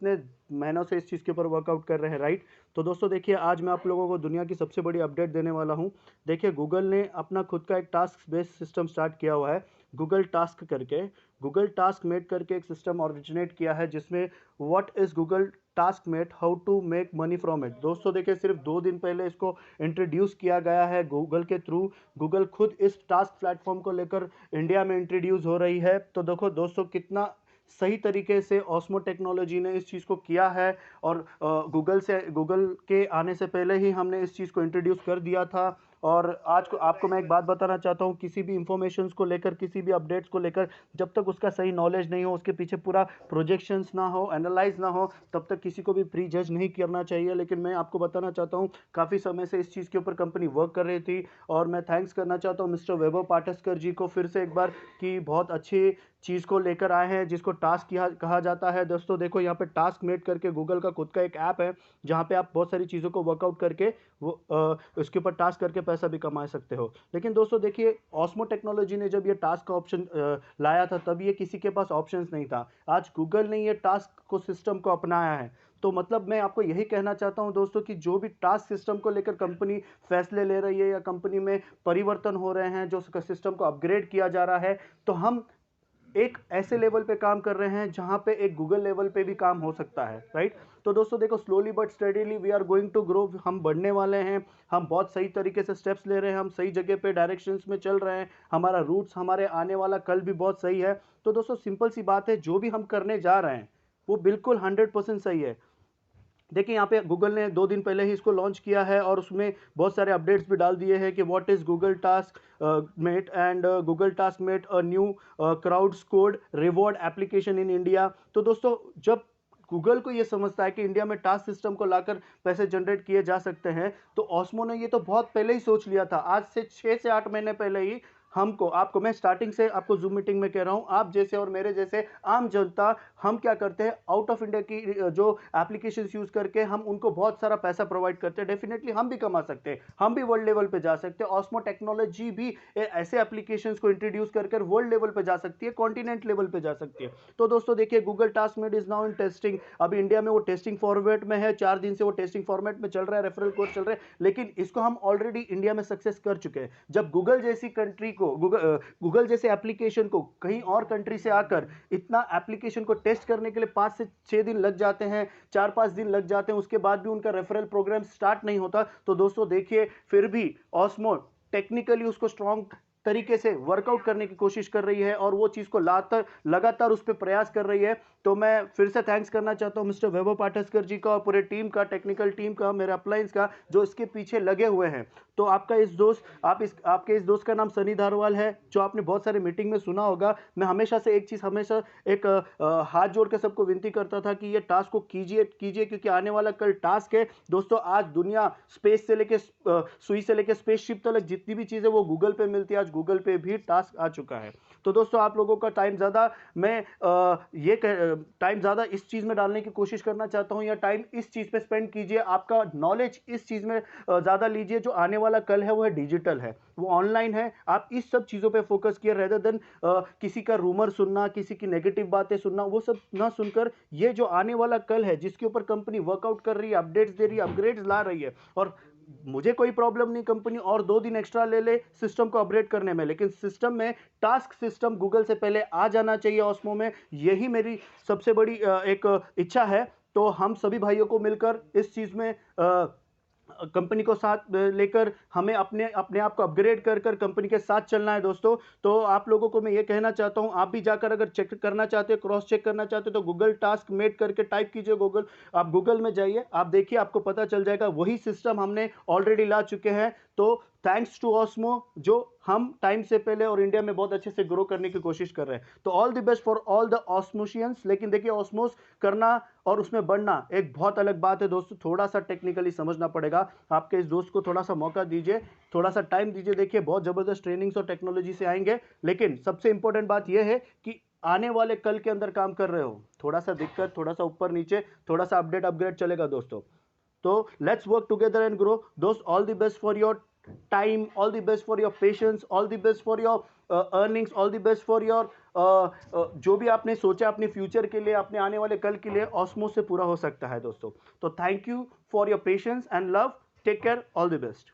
इतने महीनों से इस चीज़ के ऊपर वर्कआउट कर रहे हैं, राइट। तो दोस्तों देखिए, आज मैं आप लोगों को दुनिया की सबसे बड़ी अपडेट देने वाला हूं। देखिए, गूगल ने अपना खुद का एक टास्क बेस्ड सिस्टम स्टार्ट किया हुआ है, गूगल टास्क करके। गूगल टास्क मेट करके एक सिस्टम ऑरिजिनेट किया है, जिसमें what is Google task mate, how to make money from it. दोस्तों देखिए, सिर्फ 2 दिन पहले इसको इंट्रोड्यूस किया गया है गूगल के थ्रू। गूगल खुद इस टास्क प्लेटफॉर्म को लेकर इंडिया में इंट्रोड्यूस हो रही है। तो देखो दोस्तों, कितना सही तरीके से ऑस्मो टेक्नोलॉजी ने इस चीज़ को किया है। और गूगल के आने से पहले ही हमने इस चीज़ को इंट्रोड्यूस कर दिया था। और आज को आपको मैं एक बात बताना चाहता हूँ, किसी भी इंफॉर्मेशंस को लेकर, किसी भी अपडेट्स को लेकर, जब तक उसका सही नॉलेज नहीं हो, उसके पीछे पूरा प्रोजेक्शंस ना हो, एनालाइज ना हो, तब तक किसी को भी प्री जज नहीं करना चाहिए। लेकिन मैं आपको बताना चाहता हूँ, काफ़ी समय से इस चीज़ के ऊपर कंपनी वर्क कर रही थी। और मैं थैंक्स करना चाहता हूँ मिस्टर वैभव पाठस्कर जी को फिर से एक बार, कि बहुत अच्छी चीज़ को लेकर आए हैं, जिसको टास्क कहा जाता है। दोस्तों देखो, यहाँ पे टास्क मेट करके गूगल का खुद का एक ऐप है, जहाँ पे आप बहुत सारी चीज़ों को वर्कआउट करके वो उसके ऊपर टास्क करके पैसा भी कमा सकते हो। लेकिन दोस्तों देखिए, ऑस्मो टेक्नोलॉजी ने जब ये टास्क का ऑप्शन लाया था, तब ये किसी के पास ऑप्शंस नहीं था। आज गूगल ने ये टास्क को सिस्टम को अपनाया है। तो मतलब मैं आपको यही कहना चाहता हूं दोस्तों, कि जो भी टास्क सिस्टम को लेकर कंपनी फैसले ले रही है, या कंपनी में परिवर्तन हो रहे हैं, जो सिस्टम को अपग्रेड किया जा रहा है, तो हम एक ऐसे लेवल पे काम कर रहे हैं जहां पे एक गूगल लेवल पे भी काम हो सकता है, राइट। तो दोस्तों देखो, slowly but steadily we are going to grow, हम बढ़ने वाले हैं। हम बहुत सही तरीके से स्टेप्स ले रहे हैं, हम सही जगह पे डायरेक्शंस में चल रहे हैं। हमारा रूट्स, हमारे आने वाला कल भी बहुत सही है। तो दोस्तों सिंपल सी बात है, जो भी हम करने जा रहे हैं वो बिल्कुल 100% सही है। देखिए, यहाँ पे गूगल ने 2 दिन पहले ही इसको लॉन्च किया है, और उसमें बहुत सारे अपडेट्स भी डाल दिए हैं कि what is Google task mate, and Google task mate a new crowd sourced reward application in India. तो दोस्तों, जब गूगल को ये समझता है कि इंडिया में टास्क सिस्टम को लाकर पैसे जनरेट किए जा सकते हैं, तो ऑस्मो ने ये तो बहुत पहले ही सोच लिया था। आज से 6 से 8 महीने पहले ही हमको, आपको मैं स्टार्टिंग से आपको जूम मीटिंग में कह रहा हूं, आप जैसे और मेरे जैसे आम जनता, हम क्या करते हैं, आउट ऑफ इंडिया की जो एप्लीकेशंस यूज करके हम उनको बहुत सारा पैसा प्रोवाइड करते हैं। डेफिनेटली हम भी कमा सकते हैं, हम भी वर्ल्ड लेवल पे जा सकते हैं। ऑस्मो टेक्नोलॉजी भी ऐसे एप्लीकेशंस को इंट्रोड्यूस कर वर्ल्ड लेवल पे जा सकती है, कॉन्टिनेंट लेवल पे जा सकती है। तो दोस्तों देखिए, Google task made is now in testing. अभी इंडिया में वो टेस्टिंग फॉर्मेट में है, 4 दिन से वो टेस्टिंग फॉर्मेट में चल रहा है, रेफरल कोर्स चल रहे हैं। लेकिन इसको हम ऑलरेडी इंडिया में सक्सेस कर चुके हैं। जब गूगल जैसी कंट्री को, गूगल जैसे एप्लीकेशन को कहीं और कंट्री से आकर इतना एप्लीकेशन को टेस्ट करने के लिए 5 से 6 दिन लग जाते हैं, 4-5 दिन लग जाते हैं, उसके बाद भी उनका रेफरल प्रोग्राम स्टार्ट नहीं होता, तो दोस्तों देखिए, फिर भी ऑस्मो टेक्निकली उसको स्ट्रॉन्ग तरीके से वर्कआउट करने की कोशिश कर रही है, और वो चीज को लगातार उस पर प्रयास कर रही है। तो मैं फिर से थैंक्स करना चाहता हूं मिस्टर वैभव पाठस्कर जी का, और पूरे टीम का, टेक्निकल टीम का, मेरे अपलाइंस का, जो इसके पीछे लगे हुए हैं। तो आपका इस दोस्त, आपके इस दोस्त का नाम सनी धारवाल है, जो आपने बहुत सारे मीटिंग में सुना होगा। मैं हमेशा से एक चीज, हमेशा एक हाथ जोड़ के सबको विनती करता था कि ये टास्क को कीजिए कीजिए, क्योंकि आने वाला कल टास्क है दोस्तों। आज दुनिया स्पेस से लेके सुई से लेके स्पेसशिप तक जितनी भी चीजें वो गूगल पे मिलती है, आज गूगल पे भी टास्क आ चुका है। तो दोस्तों, आप लोगों का टाइम ज्यादा, मैं टाइम ज्यादा इस चीज में डालने की कोशिश करना चाहता हूं, या टाइम इस चीज पे स्पेंड कीजिए, आपका नॉलेज इस चीज में ज्यादा लीजिए। जो आने वाला कल है वो है डिजिटल है, वो ऑनलाइन है। आप इस सब चीजों पे फोकस किए, रेदर देन किसी का रूमर सुनना, किसी की नेगेटिव बातें सुनना, वो सब ना सुनकर, ये जो आने वाला कल है, जिसके ऊपर कंपनी वर्कआउट कर रही है, अपडेट्स दे रही है, अपग्रेड्स ला रही है, और मुझे कोई प्रॉब्लम नहीं, कंपनी और 2 दिन एक्स्ट्रा ले ले सिस्टम को अपग्रेड करने में, लेकिन सिस्टम में टास्क सिस्टम गूगल से पहले आ जाना चाहिए ऑस्मो में। यही मेरी सबसे बड़ी एक इच्छा है। तो हम सभी भाइयों को मिलकर इस चीज में कंपनी को साथ लेकर, हमें अपने अपने आप को अपग्रेड कर कर कंपनी के साथ चलना है दोस्तों। तो आप लोगों को मैं ये कहना चाहता हूं, आप भी जाकर अगर चेक करना चाहते हो, क्रॉस चेक करना चाहते हो, तो गूगल टास्क मेट करके टाइप कीजिए गूगल, आप गूगल में जाइए, आप देखिए, आपको पता चल जाएगा, वही सिस्टम हमने ऑलरेडी ला चुके हैं। तो थैंक्स टू ऑस्मो, जो हम टाइम से पहले और इंडिया में बहुत अच्छे से ग्रो करने की कोशिश कर रहे हैं। तो all the best for all the Osmosians. लेकिन देखिए, ऑस्मोस करना और उसमें बढ़ना एक बहुत अलग बात है दोस्तों, थोड़ा सा टेक्निकली समझना पड़ेगा। आपके इस दोस्त को थोड़ा सा मौका दीजिए, थोड़ा सा टाइम दीजिए। देखिए, बहुत जबरदस्त ट्रेनिंग्स और टेक्नोलॉजी से आएंगे। लेकिन सबसे इंपॉर्टेंट बात यह है कि आने वाले कल के अंदर काम कर रहे हो, थोड़ा सा दिक्कत, थोड़ा सा ऊपर नीचे, थोड़ा सा अपडेट अपग्रेड चलेगा दोस्तों। तो let's work together and grow दोस्त। All the best for your time, all the best for your patience, all the best for your earnings, all the best for your जो भी आपने सोचा अपने फ्यूचर के लिए, अपने आने वाले कल के लिए, ऑस्मो से पूरा हो सकता है दोस्तों। तो thank you for your patience and love. Take care, all the best.